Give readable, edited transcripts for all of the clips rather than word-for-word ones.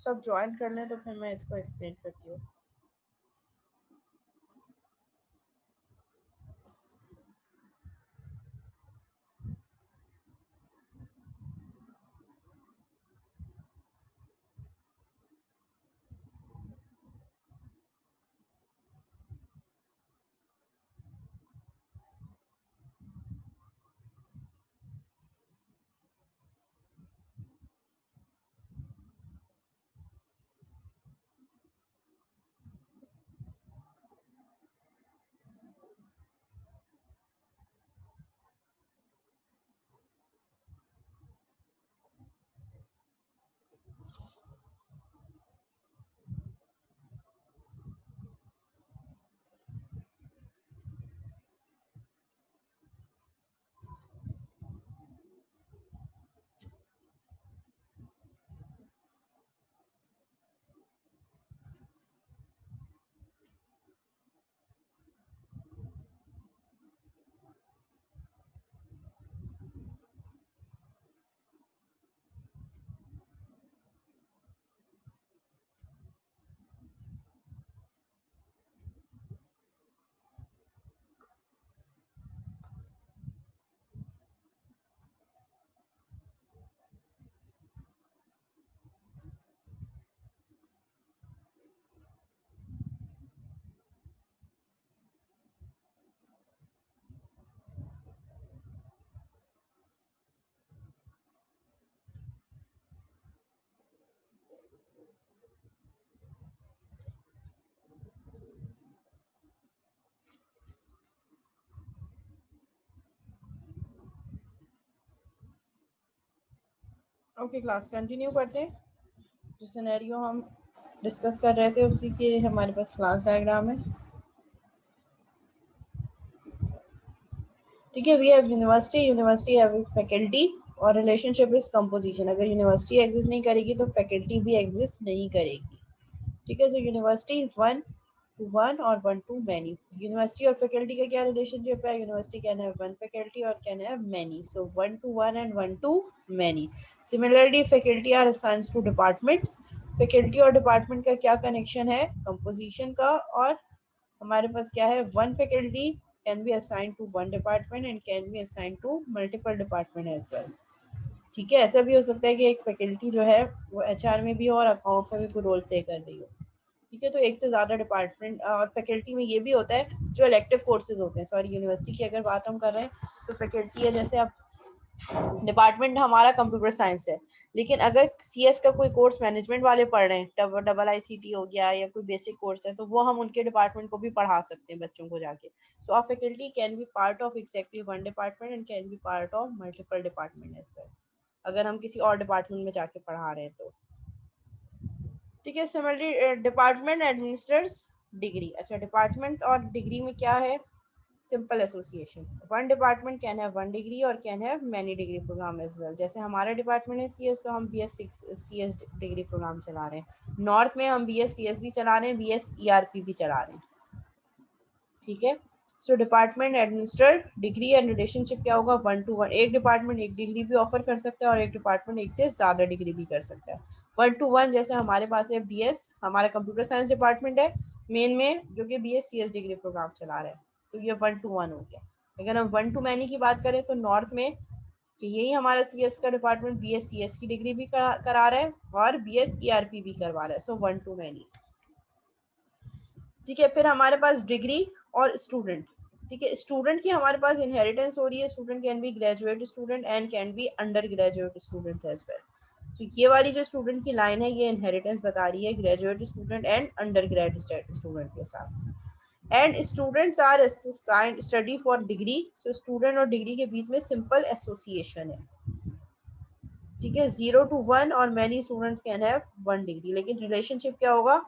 सब ज्वाइन कर लें तो फिर मैं इसको एक्सप्लेन करती हूँ। ओके क्लास कंटिन्यू करते हैं। जो सिनेरियो हम डिस्कस कर रहे थे उसी के हमारे पास क्लास डायग्राम है। ठीक है, we have university, university have faculty और रिलेशनशिप इज कंपोजिशन। अगर यूनिवर्सिटी एग्जिस्ट नहीं करेगी तो फैकल्टी भी एग्जिस्ट नहीं करेगी। ठीक है, सो यूनिवर्सिटी 1 to 1 और 1 to many। यूनिवर्सिटी और फैकल्टी का क्या रिलेशनशिप है? यूनिवर्सिटी कैन हैव 1 फैकल्टी और can have many, so 1 to 1 and 1 to many। Similarly, faculty are assigned to departments। Faculty और डिपार्टमेंट का क्या कनेक्शन है? कंपोजिशन का। और हमारे पास क्या है? 1 faculty can be assigned to 1 department and can be assigned to multiple department as well. ठीक है, ऐसा भी हो सकता है कि एक फैकल्टी जो है वो एचआर में भी हो और अकाउंट में भी कोई रोल प्ले कर रही हो। ठीक है, तो एक से ज्यादा डिपार्टमेंट और फैकल्टी में ये भी होता है जो इलेक्टिव कोर्सेज होते हैं। सॉरी, यूनिवर्सिटी की अगर बात हम कर रहे हैं तो फैकल्टी है, जैसे अब डिपार्टमेंट हमारा कंप्यूटर साइंस है, लेकिन अगर सीएस का कोई कोर्स मैनेजमेंट वाले पढ़ रहे हैं, डबल आईसीटी हो गया या कोई बेसिक कोर्स है, तो वो हम उनके डिपार्टमेंट को भी पढ़ा सकते हैं बच्चों को जाके। So our faculty can be part of exactly 1 department and can be part of multiple department as well, अगर हम किसी और डिपार्टमेंट में जाके पढ़ा रहे हैं तो। ठीक है, सिमिलरली डिपार्टमेंट एडमिनिस्ट्रेट्स डिग्री। अच्छा, डिपार्टमेंट और डिग्री में क्या है? Simple association. 1 department can have 1 degree और can have many degree programme as well. जैसे हमारा डिपार्टमेंट है सीएस, तो हम बीएस सीएस डिग्री प्रोग्राम चला रहे हैं। नॉर्थ में हम बीएस सीएस भी चला रहे हैं, बीएस ईआरपी भी चला रहे हैं। ठीक है, so department administrate degree and relationship क्या होगा? 1 to 1। एक डिपार्टमेंट एक डिग्री भी ऑफर कर सकता है और एक डिपार्टमेंट एक से ज्यादा डिग्री भी कर सकता है। 1 to 1 जैसे हमारे पास है बीएस, हमारा कंप्यूटर साइंस डिपार्टमेंट है मेन में, जो कि बीएस सीएस डिग्री प्रोग्राम चला रहा है, तो ये 1 to 1 हो गया। अगर हम 1 to many की बात करें तो नॉर्थ में कि यही हमारा सीएस का डिपार्टमेंट बीएस सीएस की डिग्री भी करा रहा है और बीएस ईआरपी भी करवा रहा है, सो 1 to many। ठीक है, फिर हमारे पास डिग्री और स्टूडेंट। ठीक है, स्टूडेंट की हमारे पास इनहेरिटेंस हो रही है। Student can be graduate student and can be undergraduate student as well. तो ये वाली जो स्टूडेंट की लाइन है ये इनहेरिटेंस बता रही है graduate student and undergraduate student के साथ। And students are assigned study for degree. So student और डिग्री के बीच में सिंपल एसोसिएशन है। ठीक है, 0 to 1 और many students can have 1 degree, लेकिन रिलेशनशिप क्या होगा?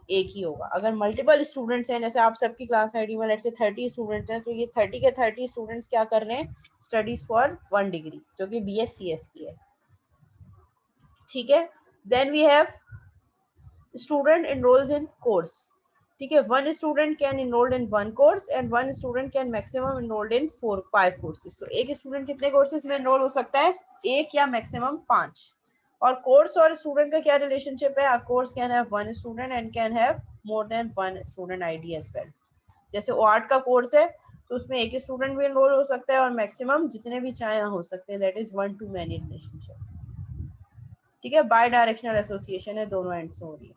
एक ही होगा। अगर मल्टीपल स्टूडेंट्स हैं, जैसे आप सबकी क्लास आईडी में लेट्स से 30 स्टूडेंट्स हैं, तो ये 30 के 30 स्टूडेंट्स क्या कर रहे हैं? स्टडीज फॉर 1 डिग्री, जो कि बीएस सीएस की है। ठीक है, then we have student enrolls in course. ठीक है, 1 student can enrolled in 1 course and 1 student can maximum enrolled in 5 courses. तो एक स्टूडेंट कितने कोर्सेज में एनरोल हो सकता है? एक या मैक्सिमम 5। और कोर्स और स्टूडेंट का क्या रिलेशनशिप है? Course can have one student and can have more than one student ID as well. जैसे आर्ट का कोर्स है तो उसमें एक स्टूडेंट भी इनरोल हो सकता है और मैक्सिमम जितने भी चाहे हो सकते हैं, that is one two many relationship. ठीक है, बाय डायरेक्शनल एसोसिएशन है, दोनों एंड से हो रही है।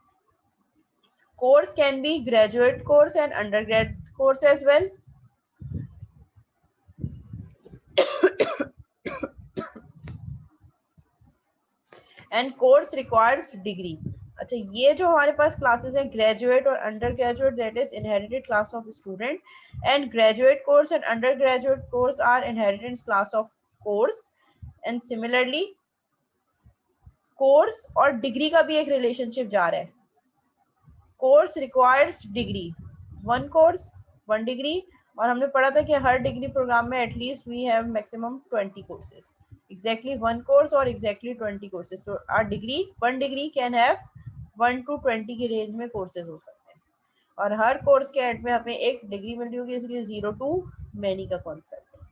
Course can be graduate course and undergrad course as well. And course requires degree. अच्छा, ये जो हमारे पास क्लासेस है ग्रेजुएट और undergraduate, that is inherited class of student, and graduate course and undergraduate course are inherited class of course. And similarly course और degree का भी एक रिलेशनशिप जा रहा है। Course requires degree, one course one degree, और हमने पढ़ा था कि हर डिग्री प्रोग्राम में at least we have maximum 20 courses, exactly one course or exactly 20 courses. So our degree, one degree can have 1 to 20 की रेंज में कोर्सेज हो सकते हैं, और हर कोर्स के एंड में हमें एक डिग्री मिल रही होगी, इसलिए 0 to many का कॉन्सेप्ट है।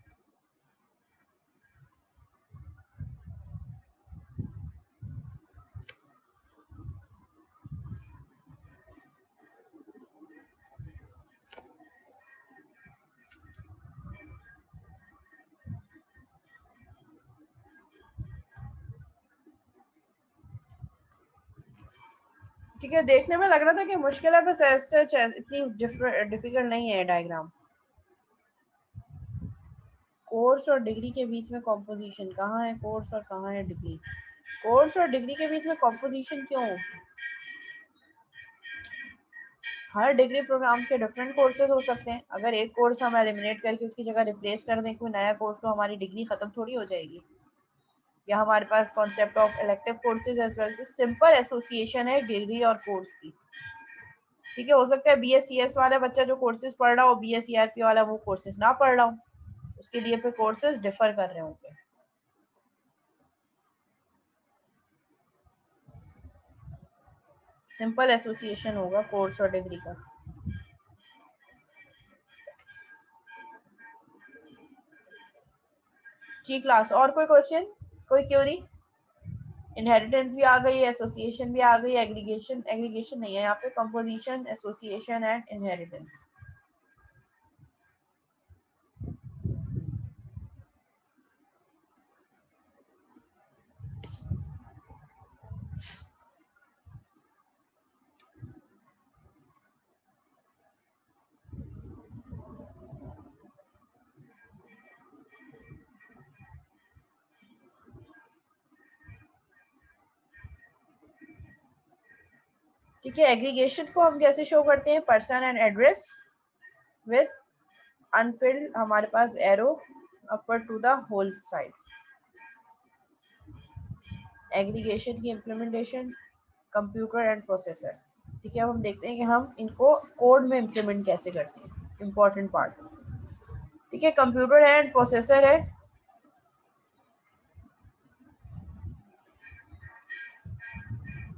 ठीक है, देखने में लग रहा था कि मुश्किल है, बस ऐसे इतनी डिफिकल्ट नहीं है डायग्राम। कोर्स और डिग्री के बीच में कॉम्पोजिशन कहाँ है? कोर्स और कहाँ है डिग्री? कोर्स और डिग्री के बीच में कॉम्पोजिशन क्यों? हर डिग्री प्रोग्राम के डिफरेंट कोर्सेज हो सकते हैं। अगर एक कोर्स हम एलिमिनेट करके उसकी जगह रिप्लेस कर दें कोई नया कोर्स, तो हमारी डिग्री खत्म थोड़ी हो जाएगी। या हमारे पास concept of elective courses as well, तो सिंपल एसोसिएशन है डिग्री और कोर्स की। ठीक है, हो सकता है BScs वाला बच्चा जो कोर्सेज पढ़ रहा हो, BScRP वाला वो कोर्सेज ना पढ़ रहा हो, उसके लिए फिर कोर्सेज डिफर कर रहे होंगे। सिंपल एसोसिएशन होगा कोर्स और डिग्री का। जी क्लास, और कोई क्वेश्चन, कोई क्वेरी? इनहेरिटेंस भी आ गई, एसोसिएशन भी आ गई, एग्रीगेशन, एग्रीगेशन नहीं है यहाँ पे, कंपोजिशन, एसोसिएशन एंड इनहेरिटेंस। ठीक है, एग्रीगेशन को हम कैसे शो करते हैं? Person and address with unfilled हमारे पास arrow upper to the whole side. Aggregation की इम्प्लीमेंटेशन कंप्यूटर एंड प्रोसेसर। ठीक है, अब हम देखते हैं कि हम इनको कोड में इम्प्लीमेंट कैसे करते हैं, इंपॉर्टेंट पार्ट। ठीक है, कंप्यूटर है एंड प्रोसेसर है।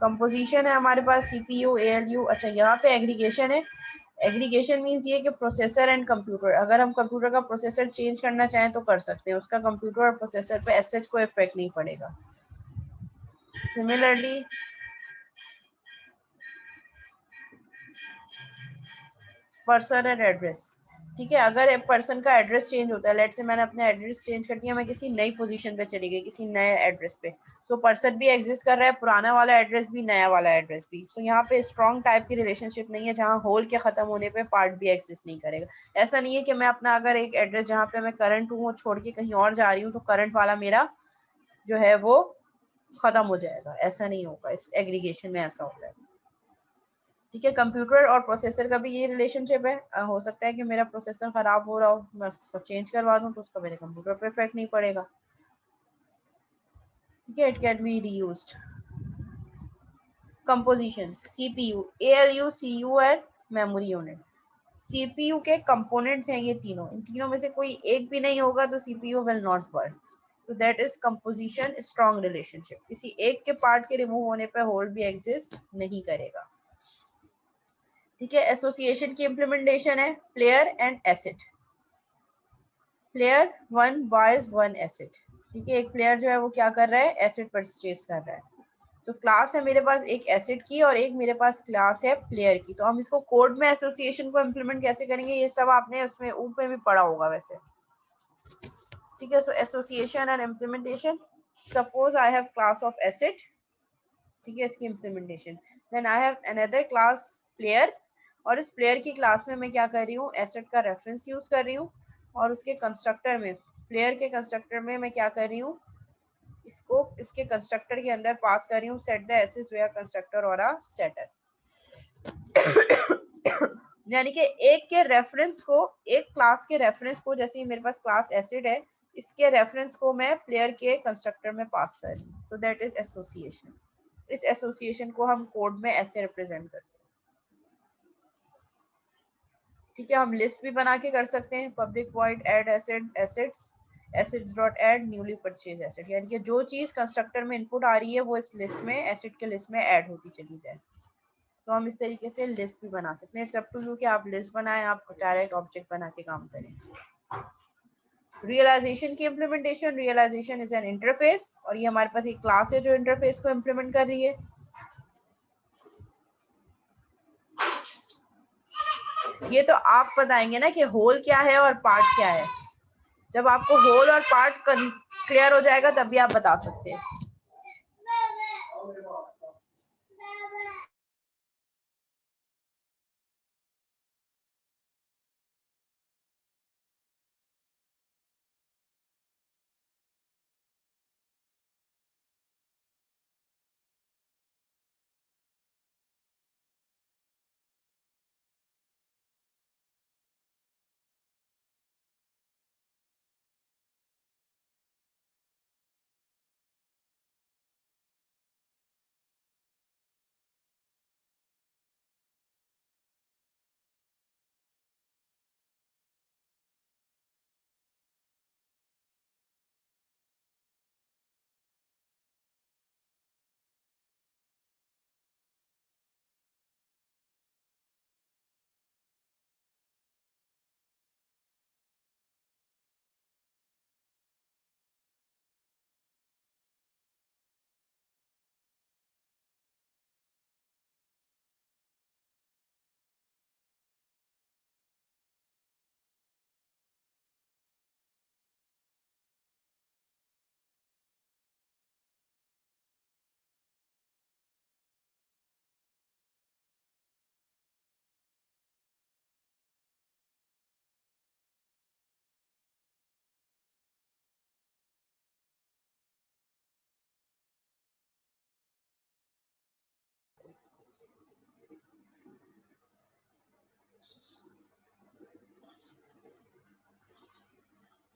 कंपोजिशन है हमारे पास CPU, ALU। अच्छा, यहाँ पे एग्रीगेशन है। एग्रीगेशन मीन्स ये कि प्रोसेसर एंड कंप्यूटर, अगर हम कंप्यूटर का प्रोसेसर चेंज करना चाहें तो कर सकते हैं, उसका कंप्यूटर और प्रोसेसर पे एज सच कोई इफेक्ट नहीं पड़ेगा। Similarly person and address. ठीक है, अगर एक पर्सन का एड्रेस चेंज होता है, लेट से मैंने अपना एड्रेस चेंज कर दिया, मैं किसी नई पोजीशन पे चली गई, किसी नए एड्रेस पे, सो पर्सन भी एग्जिस्ट कर रहा है, पुराना वाला एड्रेस भी, नया वाला एड्रेस भी। सो यहाँ पे स्ट्रॉन्ग टाइप की रिलेशनशिप नहीं है जहाँ होल के खत्म होने पे पार्ट भी एग्जिस्ट नहीं करेगा। ऐसा नहीं है कि मैं अपना अगर एक एड्रेस जहाँ पे मैं करंट हूँ वो छोड़ के कहीं और जा रही हूँ तो करंट वाला मेरा जो है वो खत्म हो जाएगा, ऐसा नहीं होगा। इस एग्रीगेशन में ऐसा होता है। ठीक है, कंप्यूटर और प्रोसेसर का भी ये रिलेशनशिप है। हो सकता है कि मेरा प्रोसेसर खराब हो रहा हो, मैं उसको चेंज करवा दूं तो उसका मेरे कंप्यूटर पे इफेक्ट नहीं पड़ेगा। ठीक है, it can be reused. Composition, CPU, ALU, CU and memory unit. CPU के कंपोनेंट्स हैं ये तीनों, इन तीनों में से कोई एक भी नहीं होगा तो CPU will not work. So that is composition strong relationship, किसी एक के पार्ट के रिमूव होने पे होल भी एग्जिस्ट नहीं करेगा। ठीक है, एसोसिएशन की इम्प्लीमेंटेशन है player and asset. Player one boys one asset. ठीक है, एक प्लेयर जो है वो क्या कर रहा है? एसेट परचेज कर रहा है। तो क्लास है मेरे पास एक एसिड की और एक मेरे पास क्लास है प्लेयर की। तो हम इसको कोड में एसोसिएशन को इम्प्लीमेंट कैसे करेंगे, ये सब आपने उसमें ऊपर भी पढ़ा होगा वैसे, ठीक है। So association and implementation, suppose I have class of acid, ठीक है, इसकी implementation. Then I have another class player, और इस प्लेयर की क्लास में मैं क्या कर रही हूँ, एसिड का रेफरेंस यूज कर रही हूँ, और उसके कंस्ट्रक्टर में, प्लेयर के कंस्ट्रक्टर में मैं क्या कर रही हूँ, इसको इसके कंस्ट्रक्टर के अंदर पास कर रही हूँ set the acid where constructor और अ सेटर। यानी कि एक के रेफरेंस को, एक क्लास के रेफरेंस को, जैसे मेरे पास क्लास एसिड है, इसके रेफरेंस को मैं प्लेयर के कंस्ट्रक्टर में पास कर रही हूँ। So that is association. इस एसोसिएशन को हम कोड में ऐसे रिप्रेजेंट करते हैं, ठीक है। हम लिस्ट भी बना के कर सकते हैं, public void add acid acids acids dot add newly purchase acid, यानी कि जो चीज कंस्ट्रक्टर में इनपुट आ रही है वो इस लिस्ट में, एसिड के लिस्ट में ऐड होती चली जाए। तो हम इस तरीके से लिस्ट भी बना सकते हैं। इट्स अप टू यू कि आप लिस्ट बनाएं, आप डायरेक्ट ऑब्जेक्ट बना के काम करें। रियलाइजेशन की implementation, realisation is an interface, और ये हमारे पास एक क्लास है जो इंटरफेस को इम्प्लीमेंट कर रही है। ये तो आप बताएंगे ना कि होल क्या है और पार्ट क्या है। जब आपको होल और पार्ट क्लियर हो जाएगा तभी आप बता सकते हैं।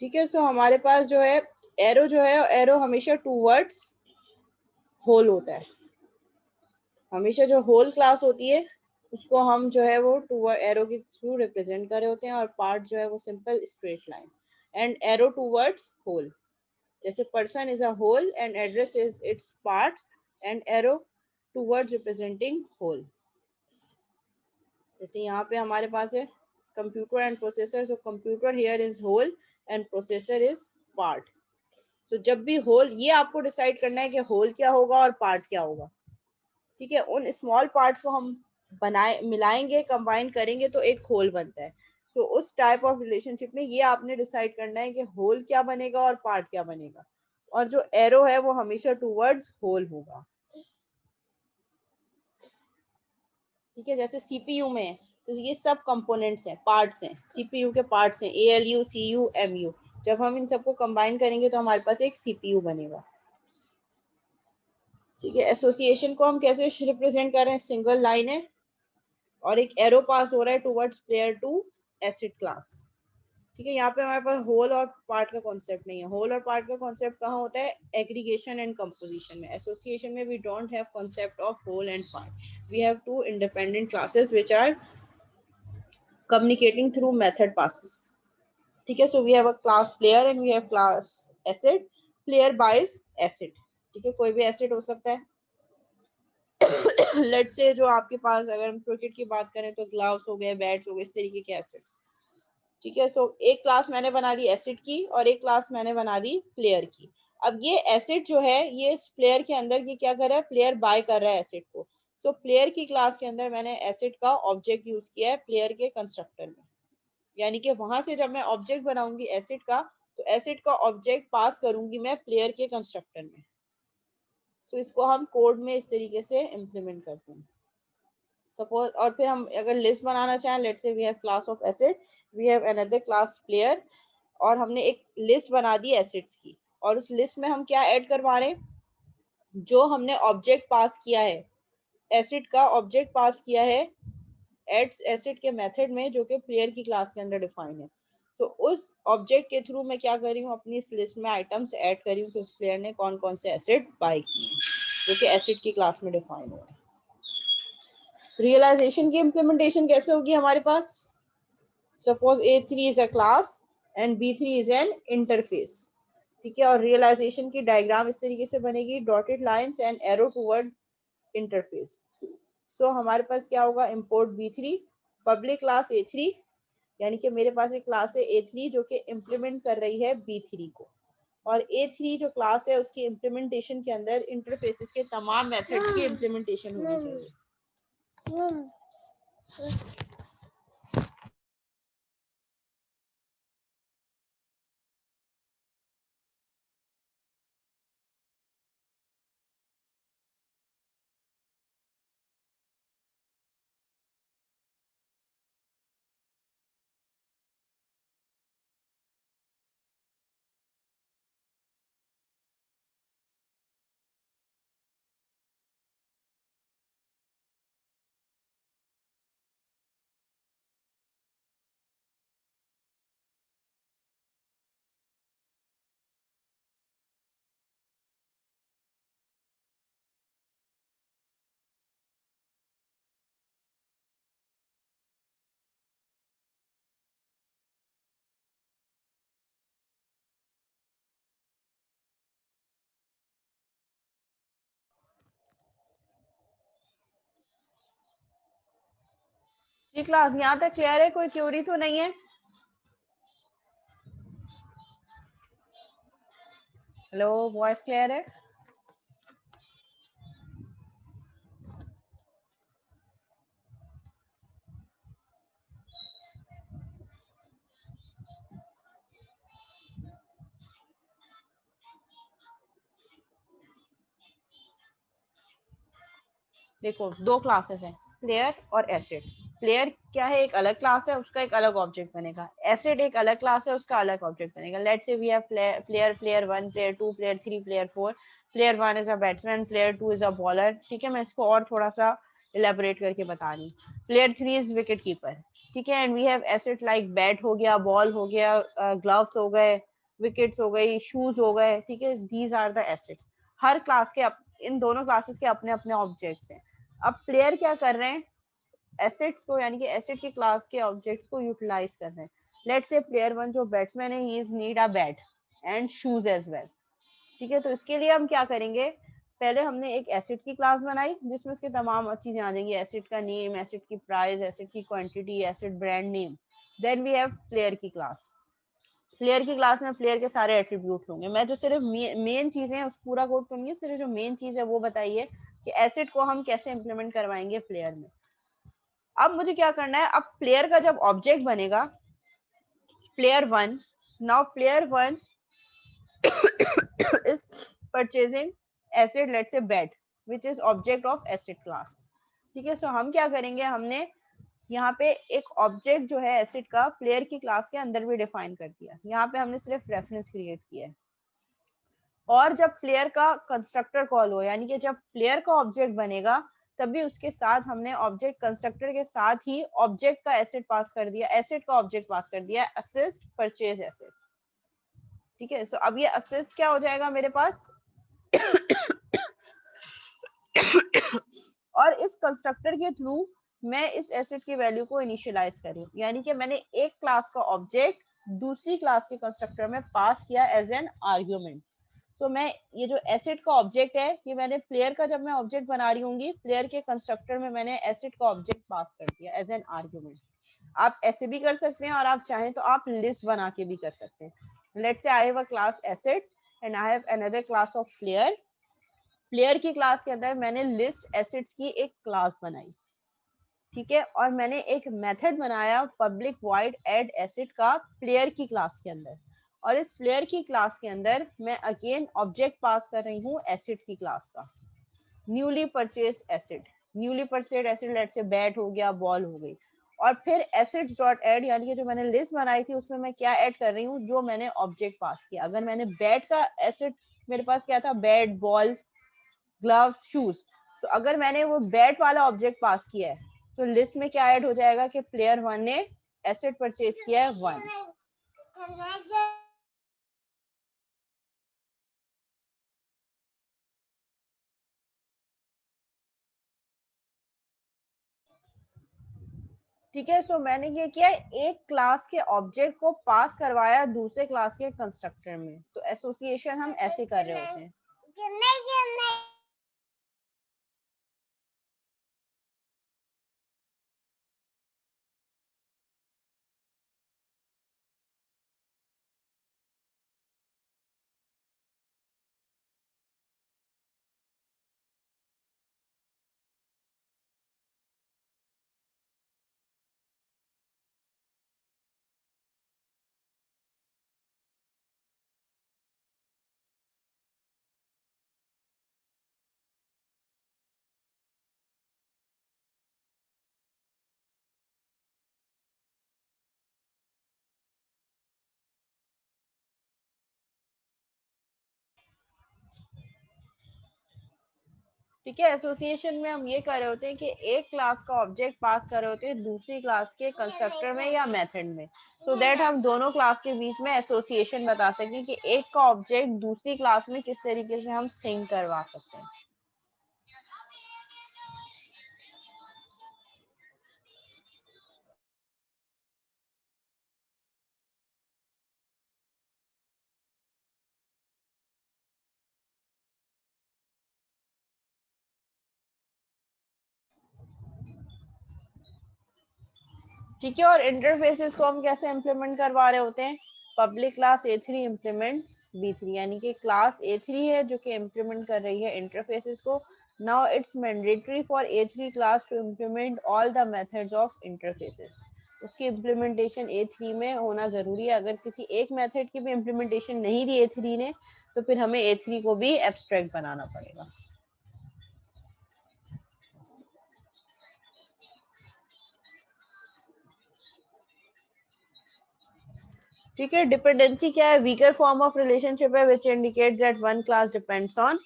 ठीक है। सो हमारे पास जो है एरो, जो है एरो हमेशा टूवर्ड्स होल होता है। हमेशा जो होल क्लास होती है उसको हम जो है वो टूवर्ड एरो के थ्रू रिप्रेजेंट कर रहे होते हैं, और पार्ट जो है वो simple straight line and arrow towards whole. जैसे person is a whole and address is its parts and arrow towards representing whole. जैसे यहाँ पे हमारे पास है computer and processor, so computer here is whole and processor is part. तो जब भी होल, ये आपको डिसाइड करना है कि होल क्या होगा और पार्ट क्या होगा, ठीक है। उन स्मॉल पार्ट्स को हम बनाए मिलाएंगे, कंबाइन करेंगे तो एक होल बनता है। तो उस टाइप ऑफ रिलेशनशिप में ये आपने डिसाइड करना है कि होल क्या बनेगा और पार्ट क्या बनेगा, और जो एरो है वो हमेशा टूवर्ड्स होल होगा, ठीक है। जैसे सीपीयू में है तो ये सब कंपोनेंट्स हैं, पार्ट्स हैं, सीपीयू के पार्ट्स हैं, एएलयू, सीयू, एमयू। जब हम इन सबको कंबाइन करेंगे तो हमारे पास एक सीपीयू बनेगा, ठीक है। एसोसिएशन को हम कैसे रिप्रेजेंट कर रहे हैं, सिंगल लाइन है और एक एरो पास हो रहा है towards player to acid class, ठीक है। यहाँ पे हमारे पास होल और पार्ट का कॉन्सेप्ट नहीं है। होल और पार्ट का कॉन्सेप्ट कहाँ होता है, एग्रीगेशन एंड कंपोजिशन में। एसोसिएशन में we don't have concept of whole and part, we have two independent classes which are communicating through method passes, ठीक है। So we have a class player and we have class acid, player buys acid, ठीक है। कोई भी acid हो सकता है। Let's say जो आपके पास, अगर हम क्रिकेट की बात करें तो ग्लव्स हो गए, बैट्स हो गए, इस तरीके के एसिड्स, ठीक है। सो एक क्लास मैंने बना ली एसिड की और एक क्लास मैंने बना दी प्लेयर की। अब ये एसिड जो है ये इस प्लेयर के अंदर ये क्या कर रहा है, प्लेयर बाय कर रहा है एसिड को। सो प्लेयर की क्लास के अंदर मैंने एसिड का ऑब्जेक्ट यूज किया है प्लेयर के कंस्ट्रक्टर में, यानी कि वहां से जब मैं ऑब्जेक्ट बनाऊंगी एसिड का, तो एसिड का ऑब्जेक्ट पास करूंगी मैं प्लेयर के कंस्ट्रक्टर में। सो इसको हम कोड में इस तरीके से इम्प्लीमेंट करते हैं। सपोज, और फिर हम अगर लिस्ट बनाना चाहें, let's say we have class of acid, we have another class player, और हमने एक लिस्ट बना दी एसिड्स की, और उस लिस्ट में हम क्या ऐड करवा रहे हैं, जो हमने ऑब्जेक्ट पास किया है, एसिड का ऑब्जेक्ट पास किया है एड्स एसिड के मेथड में, जो कि प्लेयर की क्लास के अंदर डिफाइन है। तो उस ऑब्जेक्ट के थ्रू मैं क्या कर रही हूँ, अपनी इस लिस्ट में आइटम्स ऐड कर रही हूँ कि उस प्लेयर ने कौन कौन से एसिड बाय किए हैं, जो कि एसिड की क्लास में डिफाइन हुआ है। रियलाइजेशन की इम्प्लीमेंटेशन कैसे होगी हमारे पास, suppose A3 is a class and B3 is an interface, ठीक है, और रियलाइजेशन की डायग्राम इस तरीके से बनेगी, dotted lines and arrow toward interface. So हमारे पास क्या होगा, import B3 public class A3, यानी कि मेरे पास एक क्लास है A3 जो कि इम्प्लीमेंट कर रही है B3 को, और A3 जो क्लास है उसकी इम्प्लीमेंटेशन के अंदर इंटरफेसेस के तमाम मेथड्स की इम्प्लीमेंटेशन होनी चाहिए। जी क्लास यहाँ तक क्लियर है, कोई क्यूरी तो नहीं है? हेलो, वॉइस क्लियर है? देखो दो क्लासेस हैं, प्लेयर और एसिड। प्लेयर क्या है, एक अलग क्लास है, उसका एक अलग ऑब्जेक्ट बनेगा। एसिड एक अलग क्लास है, उसका अलग ऑब्जेक्ट बनेगा। Let's say we have player, player 1, player 2, player 3, player 4। Player 1 is a batsman, player 2 is a bowler, ठीक है। मैं इसको और थोड़ा सा इलेबोरेट करके बता रही हूँ। प्लेयर 3 इज विकेट कीपर, ठीक है। And we have acid like bat हो गया, बॉल हो गया, ग्लव्स हो गए, विकेट्स हो गई, शूज हो गए, ठीक है। These are the acids. हर क्लास के इन दोनों क्लासेस के अपने अपने ऑब्जेक्ट्स हैं। अब प्लेयर क्या कर रहे हैं, एसेट्स को, यानी कि एसेट की क्लास के ऑब्जेक्ट्स को यूटिलाइज कर रहे हैं। लेट्स से प्लेयर 1 जो बैट्समैन है, he is need a bat and shoes as well, ठीक है। तो इसके लिए हम क्या करेंगे, पहले हमने एक एसिड की क्लास बनाई जिसमें उसके तमाम चीजें आ जाएंगी, एसिड का नेम, एसिड की प्राइस, एसिड की quantity, acid brand name. Then we have player की क्लास। प्लेयर की क्लास में प्लेयर के सारे एट्रीब्यूट होंगे। मैं जो सिर्फ मेन चीजें हैं उस पूरा कोड तो नहीं, सिर्फ जो मेन चीज है वो बताइए कि एसिड को हम कैसे इंप्लीमेंट करवाएंगे प्लेयर में। अब मुझे क्या करना है, अब प्लेयर का जब ऑब्जेक्ट बनेगा, player 1, now player 1 is purchasing acid, let's say bat, which is object of acid class, ठीक है। सो हम क्या करेंगे, हमने यहाँ पे एक ऑब्जेक्ट जो है एसिड का प्लेयर की क्लास के अंदर भी डिफाइन कर दिया। यहाँ पे हमने सिर्फ रेफरेंस क्रिएट किया है। और जब प्लेयर का कंस्ट्रक्टर कॉल हो, यानी कि जब प्लेयर का ऑब्जेक्ट बनेगा, तभी उसके साथ हमने ऑब्जेक्ट कंस्ट्रक्टर के साथ ही ऑब्जेक्ट का एसिड पास कर दिया, एसिड का ऑब्जेक्ट पास कर दिया, असिस्ट परचेज एसिड, ठीक है। सो अब ये असिस्ट क्या हो जाएगा मेरे पास और इस कंस्ट्रक्टर के थ्रू मैं इस एसिड की वैल्यू को इनिशियलाइज कर रही हूँ, यानी कि मैंने एक क्लास का ऑब्जेक्ट दूसरी क्लास के कंस्ट्रक्टर में पास किया एज एन आर्ग्यूमेंट। तो मैं ये जो एसिड का ऑब्जेक्ट है, ये मैंने प्लेयर का जब मैं ऑब्जेक्ट बना रही होंगी, प्लेयर के कंस्ट्रक्टर में मैंने एसिड का ऑब्जेक्ट पास कर दिया एज एन आर्ग्यूमेंट। आप ऐसे भी कर सकते हैं और आप चाहें तो आप लिस्ट बना के भी कर सकते हैं। Let's say I have a class acid and I have another class of player. Player की क्लास के अंदर मैंने लिस्ट एसिड्स की एक क्लास बनाई, ठीक है, और मैंने एक मेथड बनाया पब्लिक वॉइड ऐड एसिड का प्लेयर की क्लास के अंदर, और इस प्लेयर की क्लास के अंदर मैं अगेन ऑब्जेक्ट पास कर रही हूँ एसिड की क्लास का, newly purchase acid. Newly purchase acid let say bat हो गया, बॉल हो गई, और फिर एसिड्स डॉट ऐड, यानी कि जो मैंने लिस्ट बनाई थी उसमें मैं क्या ऐड कर रही हूँ, जो मैंने ऑब्जेक्ट पास किया। अगर मैंने बैट का एसिड, मेरे पास क्या था, बैट, बॉल, ग्लव्स, शूज, तो अगर मैंने वो बैट वाला ऑब्जेक्ट पास किया है तो लिस्ट में क्या ऐड हो जाएगा कि प्लेयर 1 ने एसिड परचेज किया है 1। ठीक है, सो मैंने ये किया, एक क्लास के ऑब्जेक्ट को पास करवाया दूसरे क्लास के कंस्ट्रक्टर में, तो एसोसिएशन हम ऐसे कर रहे होते हैं। ठीक है, एसोसिएशन में हम ये कर रहे होते हैं कि एक क्लास का ऑब्जेक्ट पास कर रहे होते हैं दूसरी क्लास के कंस्ट्रक्टर में या मेथड में, सो दैट हम दोनों क्लास के बीच में एसोसिएशन बता सकें कि एक का ऑब्जेक्ट दूसरी क्लास में किस तरीके से हम सिंक करवा सकते हैं। ठीक है, और इंटरफेसेस को हम कैसे इम्प्लीमेंट करवा रहे होते हैं, public class A3 implements B3, यानी कि क्लास A3 है जो कि इम्प्लीमेंट कर रही है इंटरफेसेस को। Now it's mandatory for A3 class to implement all the methods of interfaces. उसकी इम्प्लीमेंटेशन A3 में होना जरूरी है। अगर किसी एक मेथड की भी इम्प्लीमेंटेशन नहीं दी A3 ने तो फिर हमें A3 को भी एब्स्ट्रैक्ट बनाना पड़ेगा। ठीक है, डिपेंडेंसी क्या है, वीकर फॉर्म ऑफ रिलेशनशिप है which indicates that one class depends on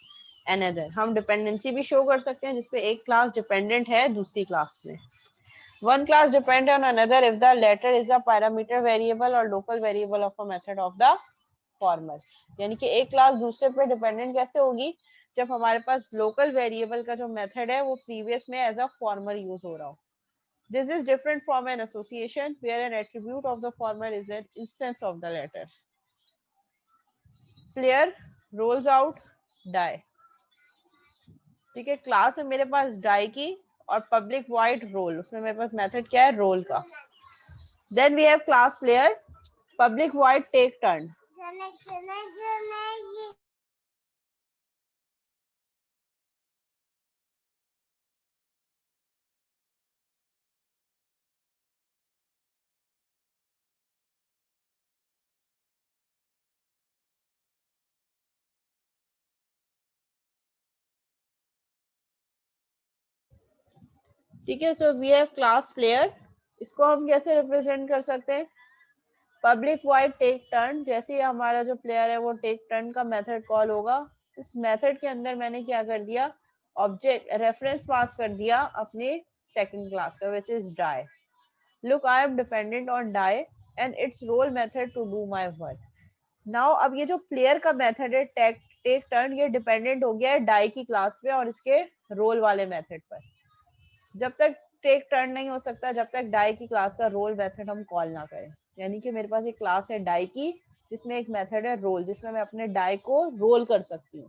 another. हम डिपेंडेंसी भी शो कर सकते हैं जिसपे एक क्लास डिपेंडेंट है दूसरी क्लास में। One class depend on another if the latter is a parameter variable और local variable of a method of the former. यानी कि एक क्लास दूसरे पे डिपेंडेंट कैसे होगी, जब हमारे पास लोकल वेरिएबल का जो मेथड है वो प्रीवियस में एज अ फॉर्मर यूज हो रहा हो। This is different from an association where an attribute of the former is an instance of the latter. Player rolls out die. ठीक है, क्लास है मेरे पास die की और पब्लिक void roll, उसमें मेरे पास मेथड क्या है, रोल का। Then we have class player, public void take turn. ठीक है, so we have class player, इसको हम कैसे रिप्रेजेंट कर सकते हैं, पब्लिक वाइड टेक टर्न। जैसे हमारा जो प्लेयर है वो टेक टर्न का मेथड कॉल होगा, इस मेथड के अंदर मैंने क्या कर दिया, ऑब्जेक्ट रेफरेंस पास कर दिया अपने सेकंड क्लास का which is die. Look I am dependent on die and its role method to do my work. Now अब ये जो प्लेयर का मेथड है टेक टेक टर्न, ये डिपेंडेंट हो गया है डाई की क्लास पे और इसके रोल वाले मेथड पर। जब तक टेक टर्न नहीं हो सकता जब तक डाई की क्लास का रोल मेथड हम कॉल ना करें। यानी कि मेरे पास एक क्लास है डाई की जिसमें एक मेथड है रोल, जिसमें मैं अपने डाई को रोल कर सकती हूँ।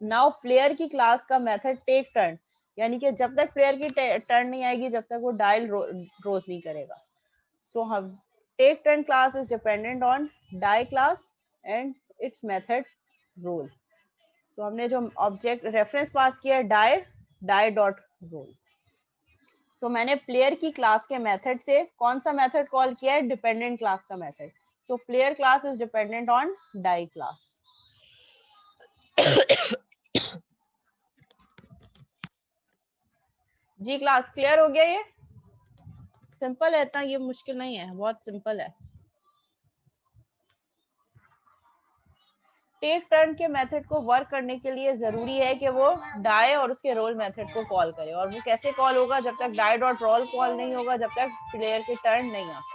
नाउ प्लेयर की क्लास का मेथड टेक टर्न, यानी कि जब तक प्लेयर की टर्न नहीं आएगी जब तक वो डाई रोज नहीं करेगा। सो हम take turn class is dependent on die class and its method role. तो हमने जो ऑब्जेक्ट रेफरेंस पास किया डाई डॉट रोल. तो मैंने प्लेयर की क्लास के मेथड से कौन सा मेथड कॉल किया है? डिपेंडेंट क्लास का method. So player class is dependent on die class. जी क्लास क्लियर हो गया? ये सिंपल है, इतना ये मुश्किल नहीं है, बहुत सिंपल है. टेक टर्न के मेथड को वर्क करने के लिए जरूरी है कि वो डाई और उसके रोल मेथड को कॉल करे. और वो कैसे कॉल होगा? जब तक डाई डॉट रोल कॉल नहीं होगा, जब तक प्लेयर की टर्न नहीं आ सकती.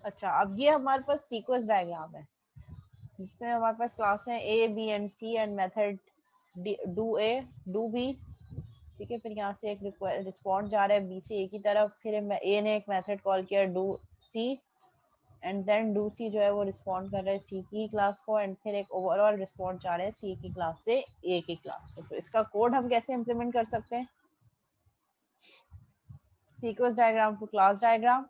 अच्छा, अब ये हमारे पास सीक्वेंस डायग्राम है जिसमें हमारे पास क्लास है A B and C and method do A do B. ठीक है, फिर यहाँ से एक रिस्पॉन्ड जा रहा है बी से ए की तरफ. फिर ए ने एक मेथड कॉल किया do C and then do C जो है वो रिस्पॉन्ड कर रहा है सी की क्लास को. एंड फिर एक ओवरऑल रिस्पॉन्ड जा रहा है सी की क्लास से ए की क्लास को. तो इसका कोड हम कैसे इम्प्लीमेंट कर सकते हैं? Sequence diagram to class diagram.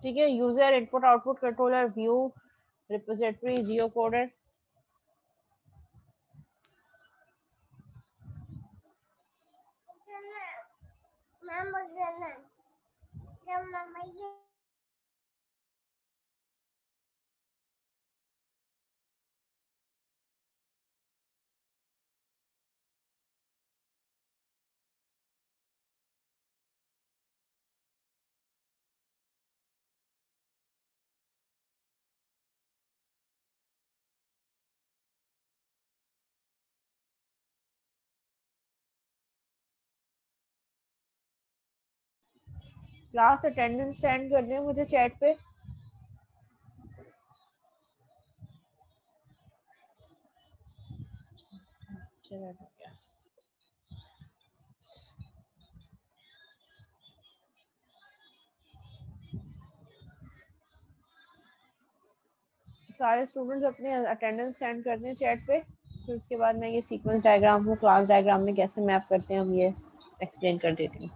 ठीक है, user input output controller view repository geocoder. Class attendance send कर दें मुझे चैट पे. चलो सारे स्टूडेंट्स अपने अटेंडेंस सेंड कर दें चैट पे. फिर उसके बाद मैं ये सीक्वेंस डायग्राम को क्लास डायग्राम में कैसे मैप करते हैं हम ये एक्सप्लेन कर देती हूँ.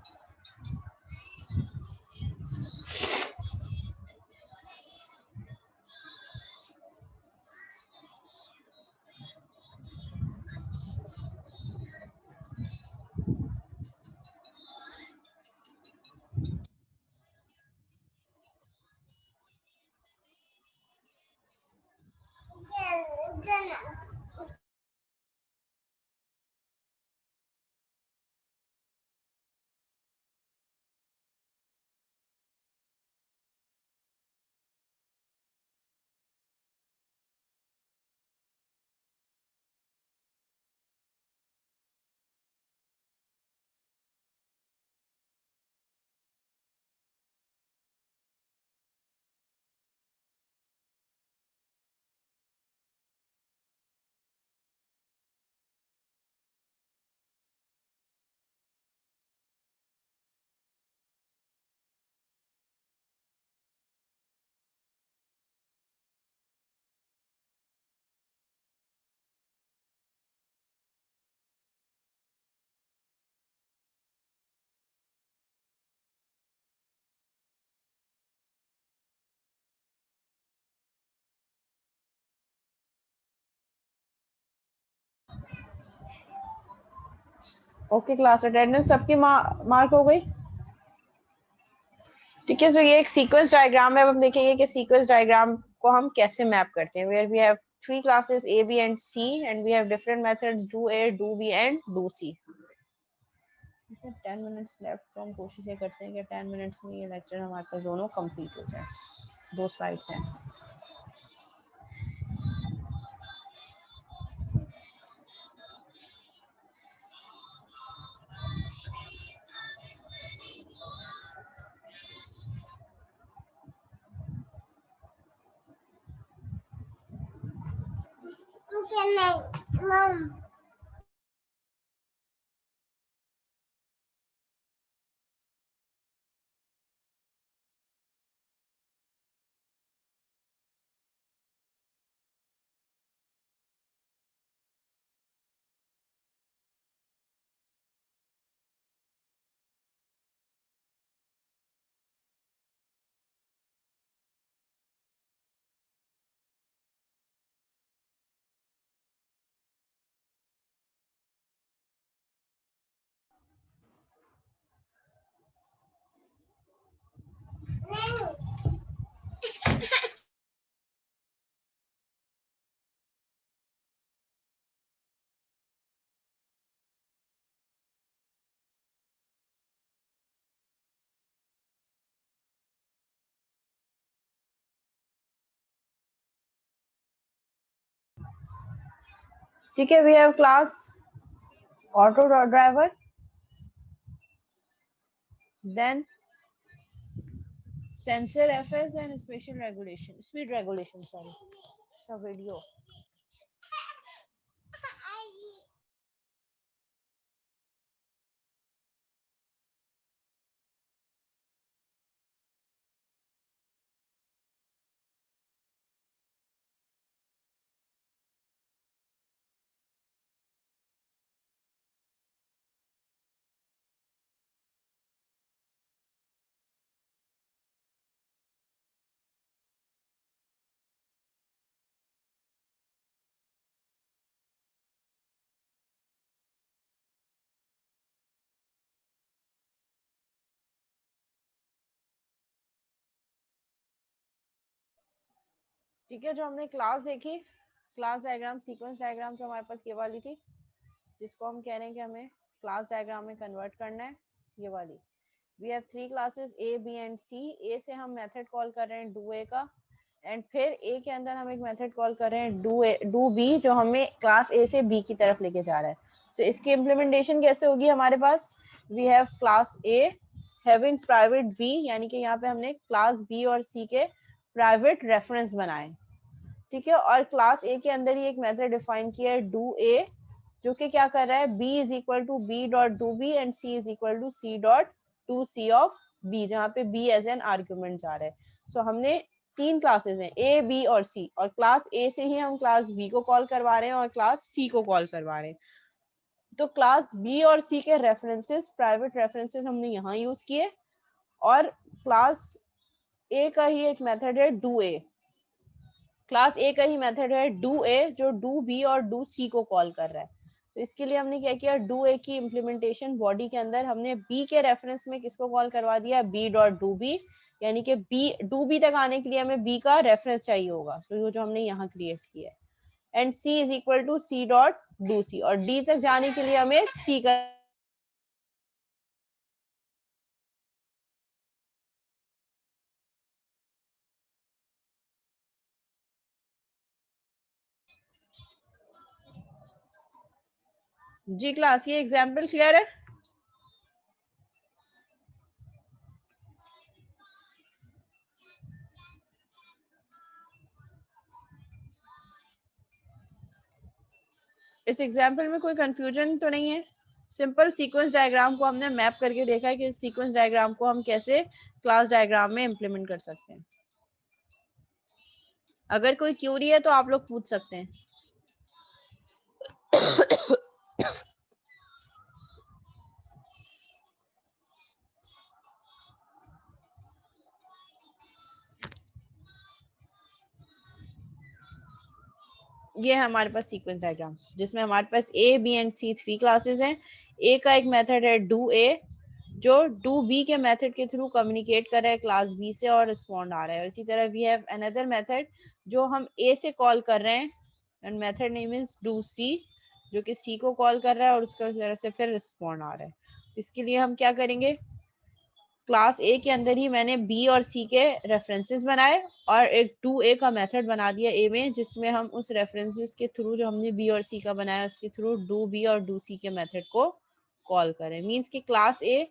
ओके क्लास अटेंडेंस सबकी मार्क हो गई. ठीक है, तो ये एक सीक्वेंस डायग्राम है. अब हम देखेंगे कि सीक्वेंस डायग्राम को हम कैसे मैप करते हैं. Where we have three classes A B and C and we have different methods do A do B and do C. 10 minutes left, तो हम कोशिश ये करते हैं कि 10 मिनट्स में ये लेक्चर हमारे पास दोनों कंप्लीट हो जाए. 2 स्लाइड्स हैं. ठीक है, we have class auto driver, then sensor FS and spatial regulation, speed regulation, sorry, it's a video. ठीक है, जो हमने क्लास देखी, क्लास डायग्राम, सीक्वेंस डायग्राम तो हमारे पास ये वाली थी, जिसको हम कह रहे हैं कि हमें क्लास डायग्राम में कन्वर्ट करना है, ये वाली। We have 3 classes A, B and C। A से हम मेथड कॉल कर रहे हैं do A का, एंड फिर A के अंदर हम एक मेथड कॉल कर रहे हैं do B, जो हमें क्लास A से B की तरफ लेके जा रहा है। तो इसकी इम्प्लीमेंटेशन कैसे होगी हमारे पास? We have class A having private B, यानी कि यहाँ पे हमने क्लास B और C के प्राइवेट रेफरेंस बनाए, ठीक है। और क्लास A के अंदर ही एक मेथड डिफाइन किया है do A, जो कि क्या कर रहा है, B is equal to B dot do B and C is equal to C dot to C of B, जहाँ पे B एज एन आर्ग्यूमेंट जा रहा है। सो हमने 3 क्लासेस हैं, A, B और C, और क्लास A से ही हम क्लास B को कॉल करवा रहे हैं और क्लास C को कॉल करवा रहे हैं। तो क्लास B और C के रेफरेंसेस, प्राइवेट रेफरेंसेस हमने यहाँ यूज किए, और क्लास A का ही एक मेथड है do A, क्लास A का ही मेथड है do A, जो do B और do C को कॉल कर रहा है। तो इसके लिए हमने क्या किया, do A की इम्प्लीमेंटेशन बॉडी के अंदर हमने B के रेफरेंस में किसको कॉल करवा दिया, B डॉट डू बी, यानी कि B डू बी तक आने के लिए हमें B का रेफरेंस चाहिए होगा, तो जो हमने यहाँ क्रिएट किया है। And C is equal to C dot do C, और D तक जाने के लिए हमें C का जी क्लास, ये एग्जाम्पल क्लियर है? इस एग्जाम्पल में कोई कंफ्यूजन तो नहीं है? सिंपल सीक्वेंस डायग्राम को हमने मैप करके देखा है कि सीक्वेंस डायग्राम को हम कैसे क्लास डायग्राम में इम्प्लीमेंट कर सकते हैं। अगर कोई क्यूरी है तो आप लोग पूछ सकते हैं। ये है हमारे पास सीक्वेंस डायग्राम, जिसमें हमारे पास A, B and C 3 classes हैं। A का एक मेथड है do A, जो do B के मेथड के थ्रू कम्युनिकेट कर रहा है क्लास B से और रिस्पॉन्ड आ रहा है। और इसी तरह वी हैव अनदर मेथड जो हम A से कॉल कर रहे हैं, and method name is do C, जो कि C को कॉल कर रहा है और उसका तरह से फिर रिस्पॉन्ड आ रहा है। इसके लिए हम क्या करेंगे, क्लास A के अंदर ही मैंने B और C के रेफरेंसेस बनाए और एक टू A का मेथड बना दिया A में, जिसमें हम उस रेफरेंसेस के थ्रू जो हमने B और C का बनाया उसके थ्रू do B और do C के मेथड को कॉल करें। मींस कि class A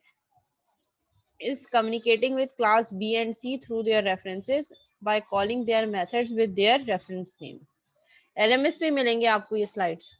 is communicating with class B and C through their references by calling their methods with their reference name. LMS में मिलेंगे आपको ये स्लाइड्स।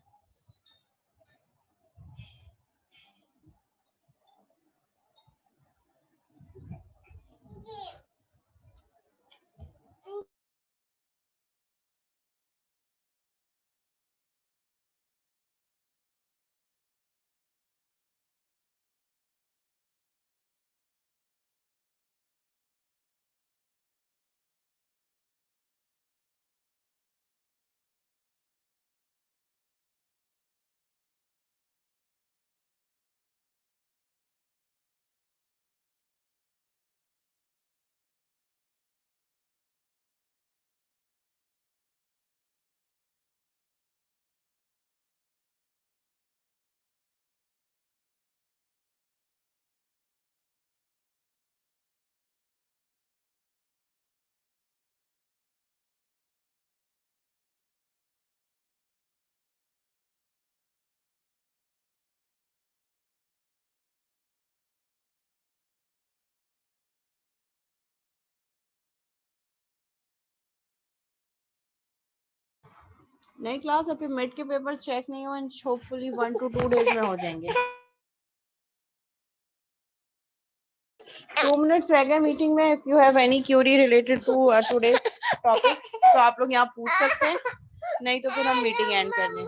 नई क्लास अभी मिड के पेपर चेक नहीं हुए, होपफुली 1 to 2 डेज में हो जाएंगे। 2 मिनट्स रह गए मीटिंग में। If you have any query related to today's topics तो आप लोग यहाँ पूछ सकते हैं, नहीं तो फिर हम मीटिंग एंड कर लें।